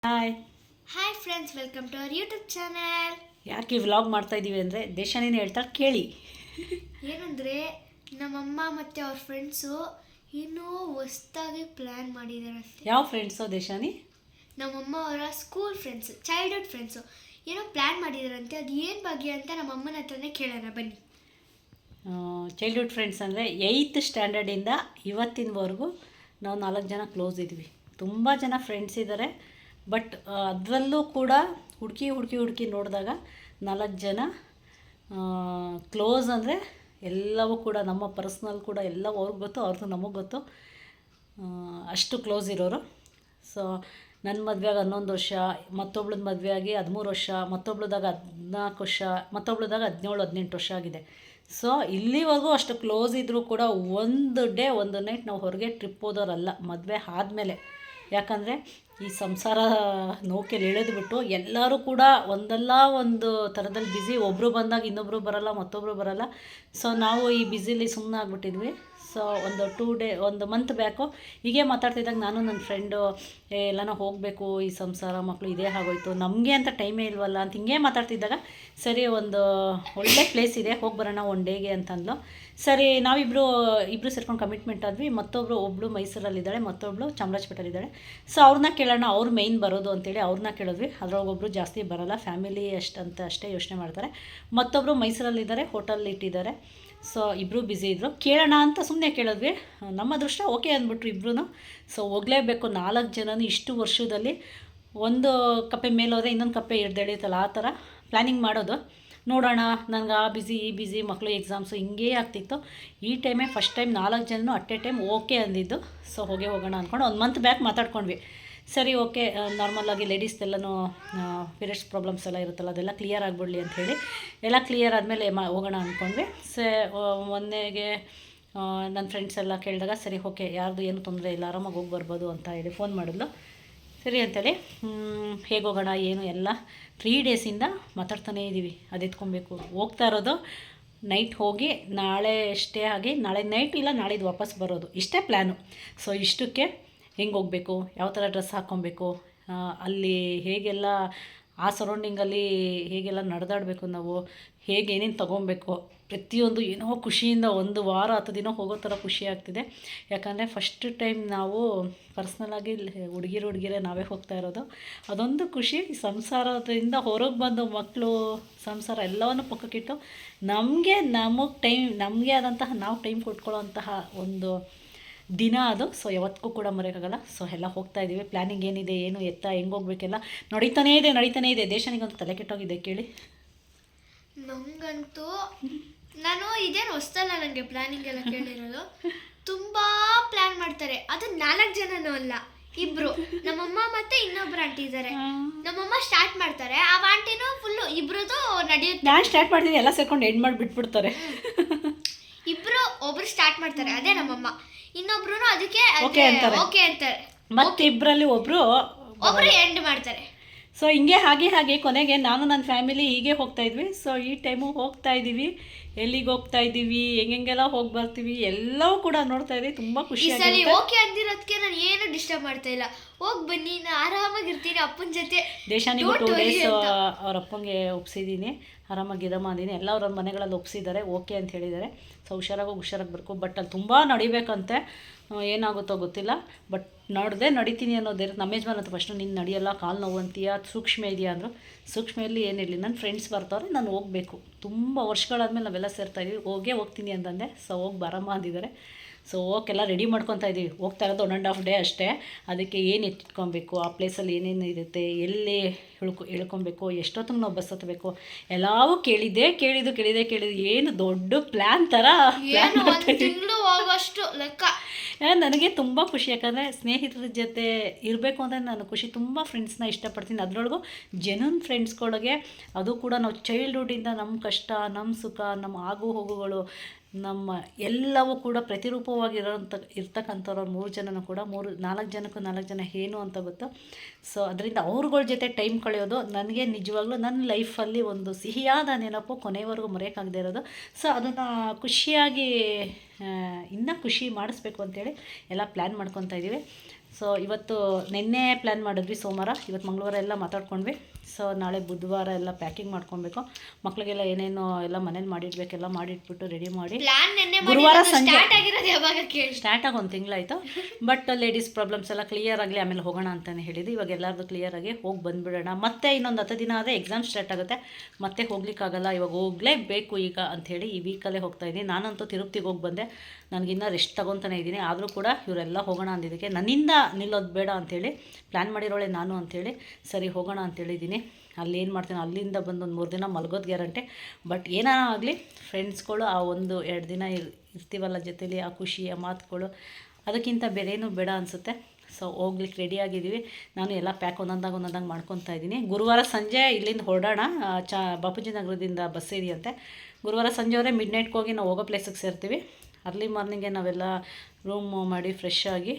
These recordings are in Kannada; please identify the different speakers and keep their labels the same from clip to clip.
Speaker 1: Hi.
Speaker 2: Hi friends, welcome to our YouTube channel.
Speaker 1: ಯಾಕೆ ವ್ಲಾಗ್ ಮಾಡ್ತಾ ಇದ್ದೀವಿ ಅಂದರೆ ದೇಶನೇನು ಹೇಳ್ತಾಳೆ ಕೇಳಿ.
Speaker 2: ಏನಂದರೆ ನಮ್ಮಮ್ಮ ಮತ್ತು ಅವ್ರ ಫ್ರೆಂಡ್ಸು ಇನ್ನೂ ಹೊಸ್ದಾಗಿ ಪ್ಲ್ಯಾನ್ ಮಾಡಿದ್ದಾರೆ.
Speaker 1: ಯಾವ ಫ್ರೆಂಡ್ಸು ದೇಶಾನಿ?
Speaker 2: ನಮ್ಮಮ್ಮ ಅವರ ಸ್ಕೂಲ್ ಫ್ರೆಂಡ್ಸು, ಚೈಲ್ಡ್ಹುಡ್ ಫ್ರೆಂಡ್ಸು ಏನೋ ಪ್ಲ್ಯಾನ್ ಮಾಡಿದಾರಂತೆ. ಅದು ಏನು ಬಗ್ಗೆ ಅಂತ ನಮ್ಮಮ್ಮನ ಹತ್ರನೇ ಕೇಳೋಣ ಬನ್ನಿ.
Speaker 1: ಚೈಲ್ಡ್ಹುಡ್ ಫ್ರೆಂಡ್ಸ್ ಅಂದರೆ 8th ಸ್ಟ್ಯಾಂಡರ್ಡಿಂದ ಇವತ್ತಿನವರೆಗೂ ನಾವು 4 ಜನ ಕ್ಲೋಸ್ ಇದ್ವಿ. ತುಂಬ ಜನ ಫ್ರೆಂಡ್ಸ್ ಇದ್ದಾರೆ, ಬಟ್ ಅದರಲ್ಲೂ ಕೂಡ ಹುಡುಕಿ ನೋಡಿದಾಗ 4 ಜನ ಕ್ಲೋಸ್ ಅಂದರೆ ಎಲ್ಲವೂ ಕೂಡ ನಮ್ಮ ಪರ್ಸ್ನಲ್ ಕೂಡ ಎಲ್ಲವೂ ಅವ್ರಿಗೆ ಗೊತ್ತು, ಅವ್ರದ್ದು ನಮಗೆ ಗೊತ್ತು, ಅಷ್ಟು ಕ್ಲೋಸ್ ಇರೋರು. ಸೊ ನನ್ನ ಮದುವೆಯಾಗಿ 11 ವರ್ಷ, ಮತ್ತೊಬ್ಳದ ಮದುವೆಯಾಗಿ 13 ವರ್ಷ, ಮತ್ತೊಬ್ಳದಾಗ 14 ವರ್ಷ, ಮತ್ತೊಬ್ಳದಾಗ 17-18 ವರ್ಷ ಆಗಿದೆ. ಸೊ ಇಲ್ಲಿವರೆಗೂ ಅಷ್ಟು ಕ್ಲೋಸ್ ಇದ್ದರೂ ಕೂಡ ಒಂದು ಡೇ ಒಂದು ನೈಟ್ ನಾವು ಹೊರಗೆ ಟ್ರಿಪ್ ಹೋದೋರಲ್ಲ ಮದುವೆ ಆದಮೇಲೆ. ಯಾಕಂದರೆ ಈ ಸಂಸಾರ ನೌಕೆಯಲ್ಲಿ ಇಳಿದ್ಬಿಟ್ಟು ಎಲ್ಲರೂ ಕೂಡ ಒಂದಲ್ಲ ಒಂದು ಥರದಲ್ಲಿ ಬ್ಯುಸಿ. ಒಬ್ಬರು ಬಂದಾಗ ಇನ್ನೊಬ್ಬರು ಬರೋಲ್ಲ, ಮತ್ತೊಬ್ಬರು ಬರೋಲ್ಲ. ಸೊ ನಾವು ಈ ಬ್ಯುಸಿಲಿ ಸುಮ್ಮನೆ ಆಗ್ಬಿಟ್ಟಿದ್ವಿ. ಸೊ ಒಂದು ಮಂತ್ ಬ್ಯಾಕು ಹೀಗೆ ಮಾತಾಡ್ತಿದ್ದಾಗ ನಾನು ನನ್ನ ಫ್ರೆಂಡು ಎಲ್ಲನೋ ಹೋಗಬೇಕು, ಈ ಸಂಸಾರ ಮಕ್ಕಳು ಇದೇ ಆಗೋಯ್ತು, ನಮಗೆ ಅಂತ ಟೈಮೇ ಇಲ್ವಲ್ಲ ಅಂತ ಹಿಂಗೆ ಮಾತಾಡ್ತಿದ್ದಾಗ ಸರಿ ಒಂದು ಒಳ್ಳೆ ಪ್ಲೇಸ್ ಇದೆ, ಹೋಗಿ ಬರೋಣ ಒನ್ ಡೇಗೆ ಅಂತಂದ್ಲು. ಸರಿ ನಾವಿಬ್ಬರು ಸೇರ್ಕೊಂಡು ಕಮಿಟ್ಮೆಂಟ್ ಆದ್ವಿ. ಒಬ್ಬಳು ಮೈಸೂರಲ್ಲಿದ್ದಾಳೆ, ಮತ್ತೊಬ್ಬಳು ಚಾಮರಾಜಪೇಟೆಲಿದ್ದಾಳೆ. ಸೊ ಅವ್ರನ್ನ ಕೇಳೋಣ, ಅವ್ರು ಮೇಯ್ನ್ ಬರೋದು ಅಂತೇಳಿ ಅವ್ರನ್ನ ಕೇಳಿದ್ವಿ. ಅದರೊಳಗೊಬ್ಬರು ಜಾಸ್ತಿ ಬರೋಲ್ಲ, ಫ್ಯಾಮಿಲಿ ಅಷ್ಟೇ ಯೋಚನೆ ಮಾಡ್ತಾರೆ. ಮತ್ತೊಬ್ಬರು ಮೈಸೂರಲ್ಲಿದ್ದಾರೆ, ಹೋಟೆಲ್ ಇಟ್ಟಿದ್ದಾರೆ. ಸೊ ಇಬ್ಬರು ಬ್ಯುಸಿ ಇದ್ದರು. ಕೇಳೋಣ ಅಂತ ಸುಮ್ಮನೆ ಕೇಳಿದ್ವಿ. ನಮ್ಮ ಅದೃಷ್ಟ ಓಕೆ ಅಂದ್ಬಿಟ್ರು ಇಬ್ಬರೂ. ಸೊ ಹೋಗಲೇಬೇಕು 4 ಜನನೂ ಇಷ್ಟು ವರ್ಷದಲ್ಲಿ. ಒಂದು ಕಪ್ಪೆ ಮೇಲೆ ಹೋದರೆ ಇನ್ನೊಂದು ಕಪ್ಪೆ ಹಿಡ್ದೆಳೀತಲ್ಲ, ಆ ಥರ ಪ್ಲ್ಯಾನಿಂಗ್ ಮಾಡೋದು. ನೋಡೋಣ, ನನಗೆ ಈ ಬ್ಯುಸಿ ಮಕ್ಕಳು ಎಕ್ಸಾಮ್ಸು ಹಿಂಗೇ ಆಗ್ತಿತ್ತು. ಈ ಟೈಮೇ ಫಸ್ಟ್ ಟೈಮ್ 4 ಜನನೂ ಅಟ್ ಎ ಟೈಮ್ ಓಕೆ ಅಂದಿದ್ದು. ಸೊ ಹೋಗೋಣ ಅಂದ್ಕೊಂಡು ಒಂದು ಮಂತ್ ಬ್ಯಾಕ್ ಮಾತಾಡ್ಕೊಂಡ್ವಿ. ಸರಿ ಓಕೆ, ನಾರ್ಮಲಾಗಿ ಲೇಡೀಸ್ದೆಲ್ಲನೂ ಪೀರಿಯಡ್ಸ್ ಪ್ರಾಬ್ಲಮ್ಸ್ ಎಲ್ಲ ಇರುತ್ತಲ್ಲ, ಅದೆಲ್ಲ ಕ್ಲಿಯರ್ ಆಗಿಬಿಡಲಿ ಅಂಥೇಳಿ ಎಲ್ಲ ಕ್ಲಿಯರ್ ಆದಮೇಲೆ ಹೋಗೋಣ ಅಂದ್ಕೊಂಡ್ವಿ. ಮೊನ್ನೆಗೆ ನನ್ನ ಫ್ರೆಂಡ್ಸ್ ಎಲ್ಲ ಕೇಳಿದಾಗ ಸರಿ ಓಕೆ, ಯಾರ್ದು ಏನು ತೊಂದರೆ ಇಲ್ಲ, ಆರಾಮಾಗಿ ಹೋಗಿ ಬರ್ಬೋದು ಅಂತ ಹೇಳಿ ಫೋನ್ ಮಾಡಿದ್ಲು. ಸರಿ ಅಂತೇಳಿ ಹೇಗೆ ಹೋಗೋಣ ಏನು ಎಲ್ಲ 3 ಡೇಸಿಂದ ಮಾತಾಡ್ತಾನೇ ಇದ್ದೀವಿ. ಅದು ಎತ್ಕೊಬೇಕು, ಹೋಗ್ತಾ ಇರೋದು ನೈಟ್ ಹೋಗಿ ನಾಳೆ ಸ್ಟೇ ಆಗಿ ನಾಳೆ ನೈಟ್ ಇಲ್ಲ ನಾಳಿದ್ದು ವಾಪಸ್ ಬರೋದು, ಇಷ್ಟೇ ಪ್ಲ್ಯಾನು. ಸೊ ಇಷ್ಟಕ್ಕೆ ಹೆಂಗೆ ಹೋಗಬೇಕು, ಯಾವ ಥರ ಡ್ರೆಸ್ ಹಾಕ್ಕೊಬೇಕು, ಅಲ್ಲಿ ಹೇಗೆಲ್ಲ ಆ ಸರೌಂಡಿಂಗಲ್ಲಿ ಹೇಗೆಲ್ಲ ನಡೆದಾಡಬೇಕು, ನಾವು ಹೇಗೆ ಏನೇನು ತೊಗೊಬೇಕು, ಪ್ರತಿಯೊಂದು ಏನೋ ಖುಷಿಯಿಂದ 1 ವಾರ 10 ದಿನ ಹೋಗೋ ಥರ ಖುಷಿ ಆಗ್ತಿದೆ. ಯಾಕಂದರೆ ಫಸ್ಟ್ ಟೈಮ್ ನಾವು ಪರ್ಸ್ನಲಾಗಿ ಹುಡುಗಿರೇ ನಾವೇ ಹೋಗ್ತಾ ಇರೋದು. ಅದೊಂದು ಖುಷಿ. ಸಂಸಾರದಿಂದ ಹೊರಗೆ ಬಂದು ಮಕ್ಕಳು ಸಂಸಾರ ಎಲ್ಲವನ್ನು ಪಕ್ಕಕ್ಕಿಟ್ಟು ನಮಗೆ ಆದಂತಹ ನಾವು ಟೈಮ್ ಕೊಟ್ಕೊಳ್ಳೋಂತಹ ಒಂದು ದಿನ ಅದು. ಸೊ ಯಾವತ್ತಿಗೂ ಕೂಡ ಮರೆಯೋಕ್ಕಾಗಲ್ಲ. ಸೊ ಎಲ್ಲ ಹೋಗ್ತಾ ಇದ್ದೀವಿ. ಪ್ಲ್ಯಾನಿಂಗ್ ಏನಿದೆ, ಏನು ಎತ್ತ ಹೆಂಗೆ ಹೋಗ್ಬೇಕೆಲ್ಲ ನಡೀತಾನೇ ಇದೆ. ದೇಶನಿಗಂತೂ ತಲೆ ಕೆಟ್ಟೋಗಿದೆ ಕೇಳಿ.
Speaker 2: ನಮಗಂತೂ ನಾನು ಇದೇನು ಹೊಸ್ತಲ್ಲ, ನನಗೆ ಪ್ಲ್ಯಾನಿಂಗ್ ಎಲ್ಲ ಕೇಳಿರೋದು. ತುಂಬ ಪ್ಲ್ಯಾನ್ ಮಾಡ್ತಾರೆ. ಅದು 4 ಜನನೂ ಅಲ್ಲ, ಇಬ್ಬರು, ನಮ್ಮಮ್ಮ ಮತ್ತು ಇನ್ನೊಬ್ರು ಆಂಟಿ ಇದ್ದಾರೆ. ನಮ್ಮಮ್ಮ ಸ್ಟಾರ್ಟ್ ಮಾಡ್ತಾರೆ, ಆ ಆಂಟಿನೂ ಫುಲ್ಲು ಇಬ್ರದ್ದು ನಡೆಯುತ್ತೆ.
Speaker 1: ನಾನು ಸ್ಟಾರ್ಟ್ ಮಾಡ್ತೀನಿ, ಎಲ್ಲ ಸೇರ್ಕೊಂಡು ಎಂಡ್ ಮಾಡಿ ಬಿಟ್ಬಿಡ್ತಾರೆ.
Speaker 2: ಒಬ್ರು ಸ್ಟಾರ್ಟ್ ಮಾಡ್ತಾರೆ, ಅದೇ ನಮ್ಮಮ್ಮ. ಇನ್ನೊಬ್ರು ಅದಕ್ಕೆ
Speaker 1: ಓಕೆ ಅಂತಾರೆ. ಮತ್ತೆ ಇಬ್ಬರಲ್ಲಿ ಒಬ್ಬರು
Speaker 2: ಎಂಡ್ ಮಾಡ್ತಾರೆ.
Speaker 1: ಸೊ ಹಿಂಗೆ ಹಾಗೆ ಕೊನೆಗೆ ನಾನು ನನ್ನ ಫ್ಯಾಮಿಲಿ ಹೀಗೆ ಹೋಗ್ತಾ ಇದ್ವಿ. ಸೊ ಈ ಟೈಮು ಹೋಗ್ತಾ ಇದ್ದೀವಿ. ಎಲ್ಲಿಗೆ ಹೋಗ್ತಾ ಇದ್ದೀವಿ, ಹೆಂಗೆಲ್ಲ ಹೋಗಿ ಬರ್ತೀವಿ ಎಲ್ಲವೂ ಕೂಡ ನೋಡ್ತಾ ಇದ್ದೀವಿ. ತುಂಬ ಖುಷಿ ಆಗುತ್ತೆ.
Speaker 2: ಓಕೆ ಅಂದಿರೋದಕ್ಕೆ ನಾನು ಏನು ಡಿಸ್ಟರ್ಬ್ ಮಾಡ್ತಾ ಇಲ್ಲ. ಹೋಗಿ ಬನ್ನಿ, ನಾನು ಆರಾಮಾಗಿರ್ತೀನಿ ಅಪ್ಪನ ಜೊತೆ.
Speaker 1: ದೇಶಾನಿಗೂ 2 ಡೇಸ್ ಅವ್ರ ಅಪ್ಪಂಗೆ ಒಪ್ಸಿದ್ದೀನಿ, ಆರಾಮಾಗಿರಮ್ಮ ಅಂದಿನಿ. ಎಲ್ಲ ಅವ್ರ ಮನೆಗಳಲ್ಲಿ ಒಪ್ಸಿದ್ದಾರೆ, ಓಕೆ ಅಂತ ಹೇಳಿದ್ದಾರೆ. ಸೊ ಹುಷಾರಾಗಿ ಬರಬೇಕು. ಬಟ್ ಅಲ್ಲಿ ತುಂಬ ನಡಿಬೇಕಂತೆ, ಏನಾಗುತ್ತೋ ಗೊತ್ತಿಲ್ಲ. ಬಟ್ ನಡಿತೀನಿ ಅನ್ನೋದೇ ನಮ್ಮ ಯಜಮಾನ್ ಫಸ್ಟು ನೀನು ನಡೆಯಲ್ಲ, ಕಾಲು ನೋವು ಅಂತೀಯ, ಸೂಕ್ಷ್ಮ ಇದೆಯಾ ಅಂದರು. ಸೂಕ್ಷ್ಮೆಯಲ್ಲಿ ಏನಿರಲಿ, ನನ್ನ ಫ್ರೆಂಡ್ಸ್ ಬರ್ತಾವ್ರೆ, ನಾನು ಹೋಗಬೇಕು. ತುಂಬ ವರ್ಷಗಳಾದ್ಮೇಲೆ ನಾವೆಲ್ಲ ಸೇರ್ತಾಯಿದ್ವಿ, ಹೋಗ್ತೀನಿ ಅಂತಂದೆ. ಸೊ ಹೋಗಿ ಬರಮ್ಮ ಅಂದಿದ್ದಾರೆ. ಸೊ ಹೋಗೆಲ್ಲ ರೆಡಿ ಮಾಡ್ಕೊತಾ ಇದ್ದೀವಿ. ಹೋಗ್ತಾ ಇರೋದು 1.5 ಡೇ ಅಷ್ಟೇ. ಅದಕ್ಕೆ ಏನು ಇಟ್ಕೊಬೇಕು, ಆ ಪ್ಲೇಸಲ್ಲಿ ಏನೇನು ಇರುತ್ತೆ, ಎಲ್ಲಿ ಇಳ್ಕೊಬೇಕು, ಎಷ್ಟೊತ್ತಿಗೆ ನಾವು ಬಸ್ ಹತ್ತಬೇಕು, ಎಲ್ಲವೂ ಕೇಳಿದ್ದು ಏನು ದೊಡ್ಡ ಪ್ಲ್ಯಾನ್ ಥರ
Speaker 2: ಹೋಗೋಷ್ಟು ಲೆಕ್ಕ.
Speaker 1: ನನಗೆ ತುಂಬ ಖುಷಿ. ಯಾಕಂದರೆ ಸ್ನೇಹಿತರ ಜೊತೆ ಇರಬೇಕು ಅಂದರೆ ನಾನು ಖುಷಿ. ತುಂಬ ಫ್ರೆಂಡ್ಸ್ನ ಇಷ್ಟಪಡ್ತೀನಿ. ಅದರೊಳಗೂ ಜೆನ್ಯೂನ್ ಫ್ರೆಂಡ್ಸ್ಗಳಿಗೆ, ಅದು ಕೂಡ ನಾವು ಚೈಲ್ಡ್ಹುಡ್ಡಿಂದ ನಮ್ಮ ಕಷ್ಟ, ನಮ್ಮ ಸುಖ, ನಮ್ಮ ಆಗು ಹೋಗುಗಳು, ನಮ್ಮ ಎಲ್ಲವೂ ಕೂಡ ಇರ್ತಕ್ಕಂಥವ್ರು 3 ಜನನೂ ಕೂಡ 4 ಜನಕ್ಕೂ 4 ಜನ ಏನು ಅಂತ ಗೊತ್ತು. ಸೊ ಅದರಿಂದ ಅವ್ರುಗಳ ಜೊತೆ ಟೈಮ್ ಕಳೆಯೋದು ನನಗೆ ನಿಜವಾಗ್ಲೂ ನನ್ನ ಲೈಫಲ್ಲಿ ಒಂದು ಸಿಹಿಯಾದ ನೆನಪು, ಕೊನೆವರೆಗೂ ಮರೆಯೋಕ್ಕಾಗದೇ ಇರೋದು. ಸೊ ಅದನ್ನು ಖುಷಿಯಾಗಿ ಇನ್ನೂ ಖುಷಿ ಮಾಡಿಸ್ಬೇಕು ಅಂತೇಳಿ ಎಲ್ಲ ಪ್ಲ್ಯಾನ್ ಮಾಡ್ಕೊತಾ ಇದ್ದೀವಿ. ಸೊ ಇವತ್ತು ನಿನ್ನೆ ಪ್ಲ್ಯಾನ್ ಮಾಡಿದ್ವಿ ಸೋಮವಾರ, ಇವತ್ತು ಮಂಗಳವಾರ ಎಲ್ಲ ಮಾತಾಡ್ಕೊಂಡ್ವಿ. ಸೊ ನಾಳೆ ಬುಧವಾರ ಎಲ್ಲ ಪ್ಯಾಕಿಂಗ್ ಮಾಡ್ಕೊಬೇಕು. ಮಕ್ಳಿಗೆಲ್ಲ ಏನೇನೋ ಎಲ್ಲ ಮನೇಲಿ ಮಾಡಿಡ್ಬೇಕೆಲ್ಲ ಮಾಡಿಟ್ಬಿಟ್ಟು ರೆಡಿ ಮಾಡಿ ಗುರುವಾರ ಸಂಜೆ ಸ್ಟಾರ್ಟ್ ಆಗಿ 1 ತಿಂಗಳಾಯಿತು. ಬಟ್ ಲೇಡೀಸ್ ಪ್ರಾಬ್ಲಮ್ಸ್ ಎಲ್ಲ ಕ್ಲಿಯರ್ ಆಗಲಿ, ಆಮೇಲೆ ಹೋಗೋಣ ಅಂತಲೇ ಹೇಳಿದ್ದು. ಇವಾಗ ಎಲ್ಲರದು ಕ್ಲಿಯರ್ ಆಗಿ ಹೋಗಿ ಬಂದುಬಿಡೋಣ. ಮತ್ತೆ ಇನ್ನೊಂದು 10 ದಿನ ಆದರೆ ಎಕ್ಸಾಮ್ ಸ್ಟಾರ್ಟ್ ಆಗುತ್ತೆ, ಮತ್ತೆ ಹೋಗ್ಲಿಕ್ಕಾಗಲ್ಲ, ಇವಾಗ ಹೋಗಲೇಬೇಕು ಈಗ ಅಂಥೇಳಿ ಈ ವೀಕಲ್ಲೇ ಹೋಗ್ತಾಯಿದ್ದೀನಿ. ನಾನಂತೂ ತಿರುಪ್ತಿಗೆ ಹೋಗಿ ಬಂದೆ, ನನಗಿನ್ನ ರೆಸ್ಟ್ ತೊಗೊತಾನೆ ಇದ್ದೀನಿ. ಆದರೂ ಕೂಡ ಇವರೆಲ್ಲ ಹೋಗೋಣ ಅಂದಿದ್ದಕ್ಕೆ ನನ್ನಿಂದ ನಿಲ್ಲೋದು ಬೇಡ ಅಂಥೇಳಿ ಪ್ಲ್ಯಾನ್ ಮಾಡಿರೋಳೆ ನಾನು ಅಂಥೇಳಿ ಸರಿ ಹೋಗೋಣ ಅಂತೇಳಿದ್ದೀನಿ. ಅಲ್ಲಿ ಏನು ಮಾಡ್ತೀನಿ, ಅಲ್ಲಿಂದ ಬಂದು ಒಂದು 3 ದಿನ ಮಲಗೋದು ಗ್ಯಾರಂಟಿ. ಬಟ್ ಏನಾರ ಆಗಲಿ ಫ್ರೆಂಡ್ಸ್ಗಳು ಆ 1-2 ದಿನ ಇರ್ತೀವಲ್ಲ ಜೊತೇಲಿ, ಆ ಖುಷಿ ಆ ಮಾತುಗಳು ಅದಕ್ಕಿಂತ ಬೇರೇನೂ ಬೇಡ ಅನಿಸುತ್ತೆ. ಸೊ ಹೋಗ್ಲಿಕ್ಕೆ ರೆಡಿಯಾಗಿದ್ದೀವಿ. ನಾನು ಎಲ್ಲ ಪ್ಯಾಕ್ ಒಂದೊಂದಾಗಿ ಮಾಡ್ಕೊತಾ ಇದ್ದೀನಿ. ಗುರುವಾರ ಸಂಜೆ ಇಲ್ಲಿಂದ ಹೊರಡೋಣ. ಬಾಪೂಜಿ ನಗರದಿಂದ ಬಸ್ ಇದೆಯಂತೆ. ಗುರುವಾರ ಸಂಜೆವರೆ ಮಿಡ್ನೈಟ್ಗೆ ಹೋಗಿ ನಾವು ಹೋಗೋ ಪ್ಲೇಸಿಗೆ ಸೇರ್ತೀವಿ. ಅರ್ಲಿ ಮಾರ್ನಿಂಗೆ ನಾವೆಲ್ಲ ರೂಮ್ ಮಾಡಿ ಫ್ರೆಶ್ ಆಗಿ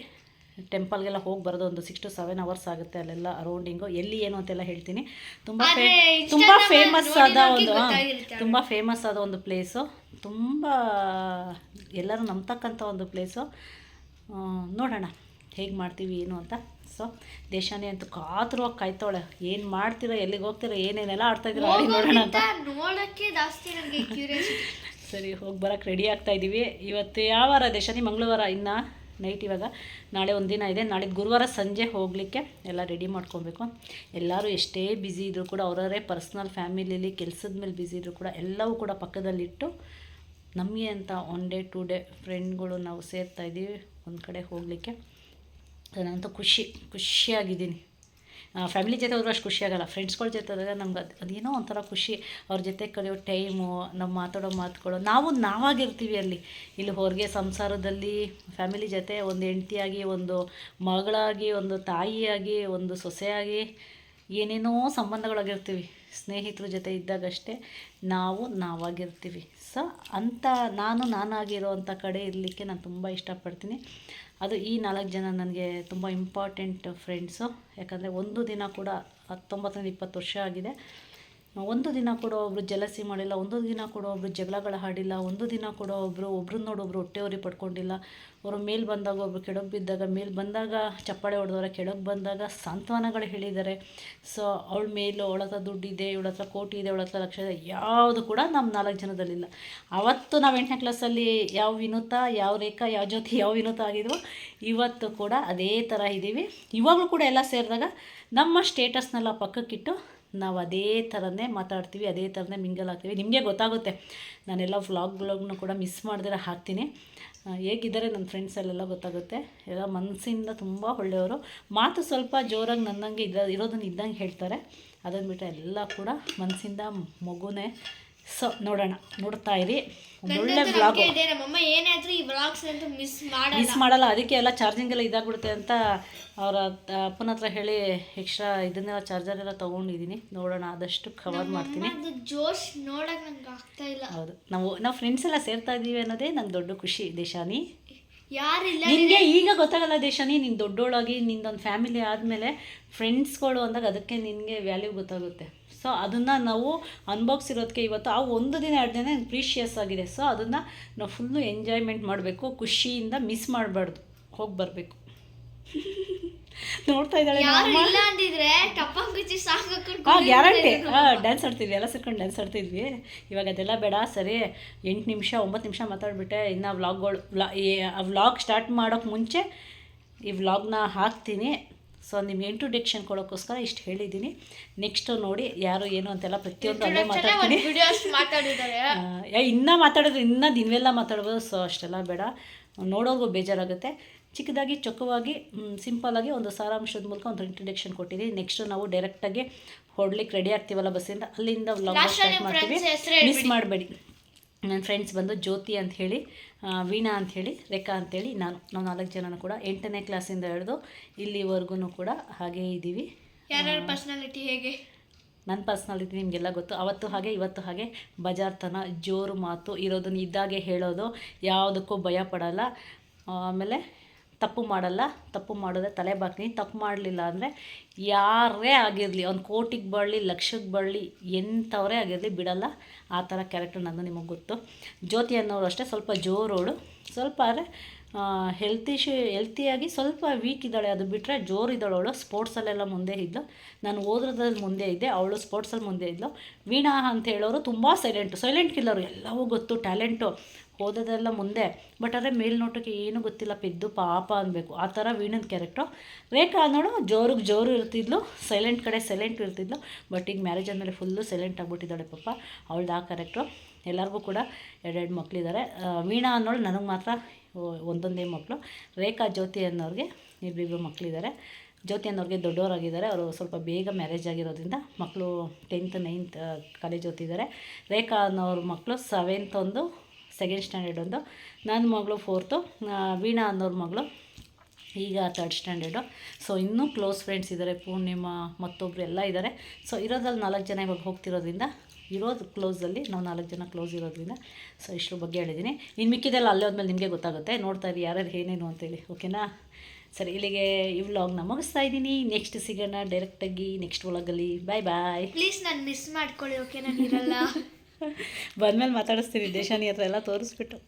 Speaker 1: ಟೆಂಪಲ್ಗೆಲ್ಲ ಹೋಗಿ ಬರೋದು ಒಂದು 6 to 7 hours ಆಗುತ್ತೆ. ಅಲ್ಲೆಲ್ಲ ಅರೌಂಡಿಂಗು ಎಲ್ಲಿ ಏನು ಅಂತೆಲ್ಲ ಹೇಳ್ತೀನಿ. ತುಂಬ ಫೇಮಸ್ ಆದ ಒಂದು ಪ್ಲೇಸು, ತುಂಬ ಎಲ್ಲರೂ ನಂಬ್ತಕ್ಕಂಥ ಒಂದು ಪ್ಲೇಸು. ನೋಡೋಣ ಹೇಗೆ ಮಾಡ್ತೀವಿ ಏನು ಅಂತ. ಸೊ ದೇಶಾನಿ ಅಂತೂ ಕಾತುರವಾಗಿ ಕಾಯ್ತಾವಳೆ, ಏನು ಮಾಡ್ತೀರಾ, ಎಲ್ಲಿಗೆ ಹೋಗ್ತೀರಾ, ಏನೇನೆಲ್ಲ ಆಡ್ತಾಯಿದ್ದೀರಾ ಆಡಿ ನೋಡೋಣ ಅಂತ.
Speaker 2: ನೋಡೋಕ್ಕೆ ಜಾಸ್ತಿ ನನಗೆ ಕ್ಯೂರಿಯಾಸಿಟಿ.
Speaker 1: ಸರಿ ಹೋಗಿ ಬರೋಕ್ಕೆ ರೆಡಿ ಆಗ್ತಾಯಿದ್ದೀವಿ. ಇವತ್ತು ಯಾವ ವಾರ ದೇಶಾನಿ? ಮಂಗಳವಾರ, ಇನ್ನು ನೈಟ್. ಇವಾಗ ನಾಳೆ 1 ದಿನ ಇದೆ. ನಾಳೆ ಗುರುವಾರ ಸಂಜೆ ಹೋಗಲಿಕ್ಕೆ ಎಲ್ಲ ರೆಡಿ ಮಾಡ್ಕೊಬೇಕು. ಎಲ್ಲರೂ ಎಷ್ಟೇ ಬ್ಯುಸಿ ಇದ್ದರೂ ಕೂಡ ಅವರವರೇ ಪರ್ಸ್ನಲ್ ಫ್ಯಾಮಿಲಿಲಿ ಕೆಲಸದ ಮೇಲೆ ಬ್ಯುಸಿ ಇದ್ದರೂ ಕೂಡ ಎಲ್ಲವೂ ಕೂಡ ಪಕ್ಕದಲ್ಲಿಟ್ಟು ನಮಗೆ ಅಂತ 1 day 2 day ಫ್ರೆಂಡ್ಗಳು ನಾವು ಸೇರ್ತಾಯಿದ್ದೀವಿ ಒಂದು ಕಡೆ ಹೋಗಲಿಕ್ಕೆ. ನಾನಂತೂ ಖುಷಿಯಾಗಿದ್ದೀನಿ. ಫ್ಯಾಮಿಲಿ ಜೊತೆ ಹೋದ್ರೆ ಅಷ್ಟು ಖುಷಿ ಆಗೋಲ್ಲ, ಫ್ರೆಂಡ್ಸ್ಗಳ ಜೊತೆ ಹೋದಾಗ ನಮ್ಗೆ ಅದೇನೋ ಒಂಥರ ಖುಷಿ. ಅವ್ರ ಜೊತೆ ಕಳೆಯೋ ಟೈಮು, ನಮ್ಮ ಮಾತಾಡೋ ಮಾತುಗಳು, ನಾವಾಗಿರ್ತೀವಿ ಅಲ್ಲಿ. ಇಲ್ಲಿ ಹೊರಗೆ ಸಂಸಾರದಲ್ಲಿ ಫ್ಯಾಮಿಲಿ ಜೊತೆ ಒಂದು ಹೆಂಡ್ತಿಯಾಗಿ, ಒಂದು ಮಗಳಾಗಿ, ಒಂದು ತಾಯಿಯಾಗಿ, ಒಂದು ಸೊಸೆಯಾಗಿ ಏನೇನೋ ಸಂಬಂಧಗಳಾಗಿರ್ತೀವಿ. ಸ್ನೇಹಿತರ ಜೊತೆ ಇದ್ದಾಗಷ್ಟೇ ನಾವಾಗಿರ್ತೀವಿ. ಸೊ ಅಂಥ ನಾನಾಗಿರೋ ಅಂಥ ಕಡೆ ಇರಲಿಕ್ಕೆ ನಾನು ತುಂಬ ಇಷ್ಟಪಡ್ತೀನಿ. ಅದು ಈ 4 ಜನ ನನಗೆ ತುಂಬ ಇಂಪಾರ್ಟೆಂಟ್ ಫ್ರೆಂಡ್ಸು. ಯಾಕಂದರೆ ಒಂದು ದಿನ ಕೂಡ 19-20 ವರ್ಷ ಆಗಿದೆ, ಒಂದು ದಿನ ಕೂಡ ಒಬ್ಬರು ಜಲಸಿ ಮಾಡಿಲ್ಲ, ಒಂದು ದಿನ ಕೂಡ ಒಬ್ಬರು ಜಗಳಗಳು ಆಡಿಲ್ಲ, ಒಂದು ದಿನ ಕೂಡ ಒಬ್ರನ್ನ ನೋಡೊಬ್ರು ಹೊಟ್ಟೆವರಿ ಪಡ್ಕೊಂಡಿಲ್ಲ. ಅವರು ಮೇಲೆ ಬಂದಾಗ ಒಬ್ಬರು ಕೆಳಗೆ ಬಿದ್ದಾಗ, ಮೇಲೆ ಬಂದಾಗ ಚಪ್ಪಾಳೆ ಹೊಡೆದವ್ರೆ, ಕೆಳಗೆ ಬಂದಾಗ ಸಾಂತ್ವನಗಳು ಹೇಳಿದ್ದಾರೆ. ಸೊ ಅವಳ ಮೇಲೂ ಅವಳ ಹತ್ರ ದುಡ್ಡಿದೆ, ಇವಳ ಹತ್ರ ಕೋಟಿ ಇದೆ, ಅವಳ ಹತ್ರ ಲಕ್ಷ ಇದೆ, ಯಾವುದು ಕೂಡ ನಮ್ಮ 4 ಜನದಲ್ಲಿಲ್ಲ. ಅವತ್ತು ನಾವು 8ನೇ ಕ್ಲಾಸಲ್ಲಿ ಯಾವ ವಿನೂತ, ಯಾವ ರೇಖಾ, ಯಾವ ಜ್ಯೋತಿ, ಯಾವ ವಿನೂತ ಆಗಿದ್ವು, ಇವತ್ತು ಕೂಡ ಅದೇ ಥರ ಇದ್ದೀವಿ. ಇವಾಗಲೂ ಕೂಡ ಎಲ್ಲ ಸೇರಿದಾಗ ನಮ್ಮ ಸ್ಟೇಟಸ್ನೆಲ್ಲ ಪಕ್ಕಕ್ಕಿಟ್ಟು ನಾವು ಅದೇ ಥರನೇ ಮಾತಾಡ್ತೀವಿ, ಅದೇ ಥರನೇ ಮಿಂಗಲ್ ಆಗ್ತೀವಿ. ನಿಮಗೆ ಗೊತ್ತಾಗುತ್ತೆ, ನಾನೆಲ್ಲ ವ್ಲಾಗ್ಗಳನ್ನು ಕೂಡ ಮಿಸ್ ಮಾಡ್ದಿರ ಹಾಕ್ತೀನಿ. ಹೇಗಿದ್ದಾರೆ ನನ್ನ ಫ್ರೆಂಡ್ಸಲ್ಲೆಲ್ಲ ಗೊತ್ತಾಗುತ್ತೆ. ಎಲ್ಲ ಮನಸ್ಸಿಂದ ತುಂಬ ಒಳ್ಳೆಯವರು. ಮಾತು ಸ್ವಲ್ಪ ಜೋರಾಗಿ ನನ್ನಂಗೆ ಇರೋದನ್ನ ಇದ್ದಂಗೆ ಹೇಳ್ತಾರೆ. ಅದನ್ನು ಬಿಟ್ಟರೆ ಎಲ್ಲ ಕೂಡ ಮನಸ್ಸಿಂದ ಮಗುನೇ. ಸೊ ನೋಡ್ತಾ ಇರಿ, ಒಳ್ಳೆ ವ್ಲಾಗು.
Speaker 2: ನಮ್ಮಮ್ಮ ಏನಾದರೂ ಈ ವ್ಲಾಗ್ಸ್ ಅಂತೂ ಮಿಸ್
Speaker 1: ಮಾಡಲ್ಲ. ಅದಕ್ಕೆ ಎಲ್ಲ ಚಾರ್ಜಿಂಗ್ ಎಲ್ಲ ಇದಾಗ್ಬಿಡುತ್ತೆ ಅಂತ ಅವರ ಅಪ್ಪನ ಹತ್ರ ಹೇಳಿ ಎಕ್ಸ್ಟ್ರಾ ಇದನ್ನೆಲ್ಲ ಚಾರ್ಜರ್ ಎಲ್ಲ ತೊಗೊಂಡಿದ್ದೀನಿ. ನೋಡೋಣ, ಆದಷ್ಟು ಕವರ್ ಮಾಡ್ತೀನಿ.
Speaker 2: ಜೋಶ್ ನೋಡೋಕೆ ನಂಗೆ ಆಗ್ತಾ ಇಲ್ಲ.
Speaker 1: ಹೌದು, ನಾವು ಫ್ರೆಂಡ್ಸ್ ಎಲ್ಲ ಸೇರ್ತಾ ಇದ್ದೀವಿ ಅನ್ನೋದೇ ನಂಗೆ ದೊಡ್ಡ ಖುಷಿ. ದೇಶಾನಿ,
Speaker 2: ಯಾರಿಲ್ಲ
Speaker 1: ನಿನಗೆ ಈಗ ಗೊತ್ತಾಗಲ್ಲ ದೇಶಾನಿ, ನೀನು ದೊಡ್ಡೋಳಾಗಿ ನಿಂದೊಂದು ಫ್ಯಾಮಿಲಿ ಆದಮೇಲೆ ಫ್ರೆಂಡ್ಸ್ಗಳು ಅಂದಾಗ ಅದಕ್ಕೆ ನಿನಗೆ ವ್ಯಾಲ್ಯೂ ಗೊತ್ತಾಗುತ್ತೆ. ಸೊ ಅದನ್ನು ನಾವು ಅನ್ಬಾಕ್ಸಿರೋದಕ್ಕೆ ಇವತ್ತು ಆ 1 ದಿನ 2 ದಿನ ಪ್ರೀಶಿಯಸ್ ಆಗಿದೆ. ಸೊ ಅದನ್ನು ನಾವು ಫುಲ್ಲು ಎಂಜಾಯ್ಮೆಂಟ್ ಮಾಡಬೇಕು, ಖುಷಿಯಿಂದ ಮಿಸ್ ಮಾಡಬಾರ್ದು, ಹೋಗಿ ಬರಬೇಕು. ನೋಡ್ತಾ ಇದ್ದಾಳೆ ಗ್ಯಾರಂಟಿ. ಡ್ಯಾನ್ಸ್ ಆಡ್ತಿದ್ವಿ, ಎಲ್ಲ ಸೇರ್ಕೊಂಡು ಡ್ಯಾನ್ಸ್ ಆಡ್ತಿದ್ವಿ. ಇವಾಗ ಅದೆಲ್ಲ ಬೇಡ. ಸರಿ 8 ನಿಮಿಷ 9 ನಿಮಿಷ ಮಾತಾಡ್ಬಿಟ್ಟೆ. ಇನ್ನು ವ್ಲಾಗ್ ಸ್ಟಾರ್ಟ್ ಮಾಡೋಕ್ಕೆ ಮುಂಚೆ ಈ ವ್ಲಾಗ್ನ ಹಾಕ್ತೀನಿ. ಸೊ ನಿಮ್ಗೆ ಇಂಟ್ರೊಡಕ್ಷನ್ ಕೊಡೋಕ್ಕೋಸ್ಕರ ಇಷ್ಟು ಹೇಳಿದ್ದೀನಿ. ನೆಕ್ಸ್ಟು ನೋಡಿ ಯಾರು ಏನು ಅಂತೆಲ್ಲ ಪ್ರತಿಯೊಂದು ಅಲ್ಲೇ ಮಾತಾಡ್ತೀನಿ. ಇನ್ನೂ ಮಾತಾಡಿದ್ರೆ ಇನ್ನೂ ದಿನವೆಲ್ಲ ಮಾತಾಡ್ಬೋದು. ಸೊ ಅಷ್ಟೆಲ್ಲ ಬೇಡ, ನೋಡೋರ್ಗೂ ಬೇಜಾರಾಗುತ್ತೆ. ಚಿಕ್ಕದಾಗಿ ಚೊಕ್ಕವಾಗಿ ಸಿಂಪಲ್ಲಾಗಿ ಒಂದು ಸಾರಾಂಶದ ಮೂಲಕ ಒಂದು ಇಂಟ್ರೊಡಕ್ಷನ್ ಕೊಟ್ಟಿದ್ದೀನಿ. ನೆಕ್ಸ್ಟು ನಾವು ಡೈರೆಕ್ಟಾಗಿ ಹೊಡ್ಲಿಕ್ಕೆ ರೆಡಿ ಆಗ್ತೀವಲ್ಲ ಬಸ್ಸಿಂದ, ಅಲ್ಲಿಂದ ವ್ಲಾಗ್ ಸ್ಟಾರ್ಟ್ ಮಾಡ್ತೀವಿ. ಮಿಸ್ ಮಾಡಬೇಡಿ. ನನ್ನ ಫ್ರೆಂಡ್ಸ್ ಬಂದು ಜ್ಯೋತಿ ಅಂಥೇಳಿ, ವೀಣಾ ಅಂಥೇಳಿ, ರೇಖಾ ಅಂಥೇಳಿ, ನಾವು 4 ಜನನೂ ಕೂಡ 8ನೇ ಕ್ಲಾಸಿಂದ ಹಿಡಿದು ಇಲ್ಲಿವರೆಗೂ ಕೂಡ ಹಾಗೇ ಇದ್ದೀವಿ.
Speaker 2: ಯಾರ್ಯಾರ ಪರ್ಸ್ನಾಲಿಟಿ ಹೇಗೆ?
Speaker 1: ನನ್ನ ಪರ್ಸ್ನಾಲಿಟಿ ನಿಮಗೆಲ್ಲ ಗೊತ್ತು. ಅವತ್ತು ಹಾಗೆ ಇವತ್ತು ಹಾಗೆ, ಬಜಾರ್ತನ, ಜೋರು ಮಾತು, ಇರೋದನ್ನ ಇದ್ದಾಗೆ ಹೇಳೋದು, ಯಾವುದಕ್ಕೂ ಭಯ ಪಡಲ್ಲ. ಆಮೇಲೆ ತಪ್ಪು ಮಾಡಲ್ಲ, ತಪ್ಪು ಮಾಡಿದ್ರೆ ತಲೆ ಬಾಗ್ತೀನಿ. ತಪ್ಪು ಮಾಡಲಿಲ್ಲ ಅಂದರೆ ಯಾರೇ ಆಗಿರಲಿ, ಒಂದು ಕೋಟಿಗೆ ಬರಲಿ, ಲಕ್ಷಕ್ಕೆ ಬರಲಿ, ಎಂಥವರೇ ಆಗಿರಲಿ ಬಿಡಲ್ಲ. ಆ ಥರ ಕ್ಯಾರೆಕ್ಟರ್ ನಂದು ನಿಮಗೆ ಗೊತ್ತು. ಜ್ಯೋತಿ ಅನ್ನೋರು ಅಷ್ಟೇ, ಸ್ವಲ್ಪ ಜೋರೋಳು, ಸ್ವಲ್ಪ ಆದರೆ ಹೆಲ್ತಿಯಾಗಿ ಸ್ವಲ್ಪ ವೀಕ್ ಇದ್ದಾಳೆ, ಅದು ಬಿಟ್ಟರೆ ಜೋರಿದ್ದಾಳೆ ಅವಳು. ಸ್ಪೋರ್ಟ್ಸಲ್ಲೆಲ್ಲ ಮುಂದೆ ಇದ್ಲು, ನಾನು ಓದೋದ್ರಲ್ಲಿ ಮುಂದೆ ಇದ್ದೆ, ಅವಳು ಸ್ಪೋರ್ಟ್ಸಲ್ಲಿ ಮುಂದೆ ಇದ್ಲು. ವೀಣಾ ಅಂತ ಹೇಳೋರು ತುಂಬ ಸೈಲೆಂಟ್ ಕಿಲ್ಲರು, ಎಲ್ಲವೂ ಗೊತ್ತು, ಟ್ಯಾಲೆಂಟು, ಓದೋದೆಲ್ಲ ಮುಂದೆ. ಬಟ್ ಆದರೆ ಮೇಲ್ನೋಟಕ್ಕೆ ಏನೂ ಗೊತ್ತಿಲ್ಲ, ಪೆದ್ದು ಪಾಪ ಅನ್ಬೇಕು, ಆ ಥರ ವೀಣನ ಕ್ಯಾರೆಕ್ಟ್ರು. ರೇಖಾ ಅನ್ನೋಳು ಜೋರು ಇರ್ತಿದ್ಲು, ಸೈಲೆಂಟ್ ಕಡೆ ಸೈಲೆಂಟ್ ಇರ್ತಿದ್ಲು. ಬಟ್ ಈಗ ಮ್ಯಾರೇಜ್ ಆದಮೇಲೆ ಫುಲ್ಲು ಸೈಲೆಂಟ್ ಆಗಿಬಿಟ್ಟಿದ್ದಾಳೆ ಪಾಪ, ಅವಳ್ದು ಆ ಕ್ಯಾರೆಕ್ಟ್ರು. ಎಲ್ಲರಿಗೂ ಕೂಡ 2 ಮಕ್ಕಳಿದ್ದಾರೆ. ವೀಣಾ ಅನ್ನೋಳು ನನಗೆ ಮಾತ್ರ ಒಂದೊಂದೇ ಮಕ್ಕಳು. ರೇಖಾ ಜ್ಯೋತಿ ಅನ್ನೋರಿಗೆ ಇಬ್ಬರಿಬ್ಬರು ಮಕ್ಕಳಿದ್ದಾರೆ. ಜ್ಯೋತಿ ಅನ್ನೋರಿಗೆ ದೊಡ್ಡವರಾಗಿದ್ದಾರೆ, ಅವರು ಸ್ವಲ್ಪ ಬೇಗ ಮ್ಯಾರೇಜ್ ಆಗಿರೋದ್ರಿಂದ ಮಕ್ಕಳು 10th 9th ಕಾಲೇಜ್ ಓದ್ತಿದ್ದಾರೆ. ರೇಖಾ ಅನ್ನೋರ ಮಕ್ಕಳು 7th ಒಂದು, 2nd ಸ್ಟ್ಯಾಂಡರ್ಡ್ ಒಂದು, ನನ್ನ ಮಗಳು 4th, ವೀಣಾ ಅನ್ನೋರ ಮಗಳು ಈಗ 3rd ಸ್ಟ್ಯಾಂಡರ್ಡು. ಸೊ ಇನ್ನೂ ಕ್ಲೋಸ್ ಫ್ರೆಂಡ್ಸ್ ಇದ್ದಾರೆ, ಪೂರ್ಣಿಮಾ ಮತ್ತೊಬ್ಬರು ಎಲ್ಲ ಇದ್ದಾರೆ. ಸೊ ಇರೋದ್ರಲ್ಲಿ 4 ಜನ ಇವಾಗ ಹೋಗ್ತಿರೋದ್ರಿಂದ, ಇರೋದು ಕ್ಲೋಸಲ್ಲಿ ನಾವು 4 ಜನ ಕ್ಲೋಸ್ ಇರೋದ್ರಿಂದ ಸೊ ಇಷ್ಟರ ಬಗ್ಗೆ ಹೇಳಿದ್ದೀನಿ. ಇನ್ನು ಮಿಕ್ಕಿದೆಲ್ಲ ಅಲ್ಲೇ ಹೋದ್ಮೇಲೆ ನಿಮಗೆ ಗೊತ್ತಾಗುತ್ತೆ, ನೋಡ್ತಾ ಇರಿ ಯಾರ್ಯಾರು ಏನೇನು ಅಂತೇಳಿ, ಓಕೆನಾ. ಸರಿ, ಇಲ್ಲಿಗೆ ಈ ವ್ಲಾಗ್ನ ಮುಗಿಸ್ತಾ ಇದ್ದೀನಿ. ನೆಕ್ಸ್ಟ್ ಸಿಗೋಣ ಡೈರೆಕ್ಟಾಗಿ ನೆಕ್ಸ್ಟ್ ವ್ಲಾಗಲ್ಲಿ. ಬಾಯ್.
Speaker 2: ಪ್ಲೀಸ್ ನಾನು ಮಿಸ್ ಮಾಡ್ಕೊಳ್ಳಿ, ಓಕೆ? ನಾನು ಇರಲ್ಲ.
Speaker 1: ಬಂದಮೇಲೆ ಮಾತಾಡಿಸ್ತೀನಿ, ದೇಶಾನಿ ಹತ್ರ ಎಲ್ಲ ತೋರಿಸ್ಬಿಟ್ಟು.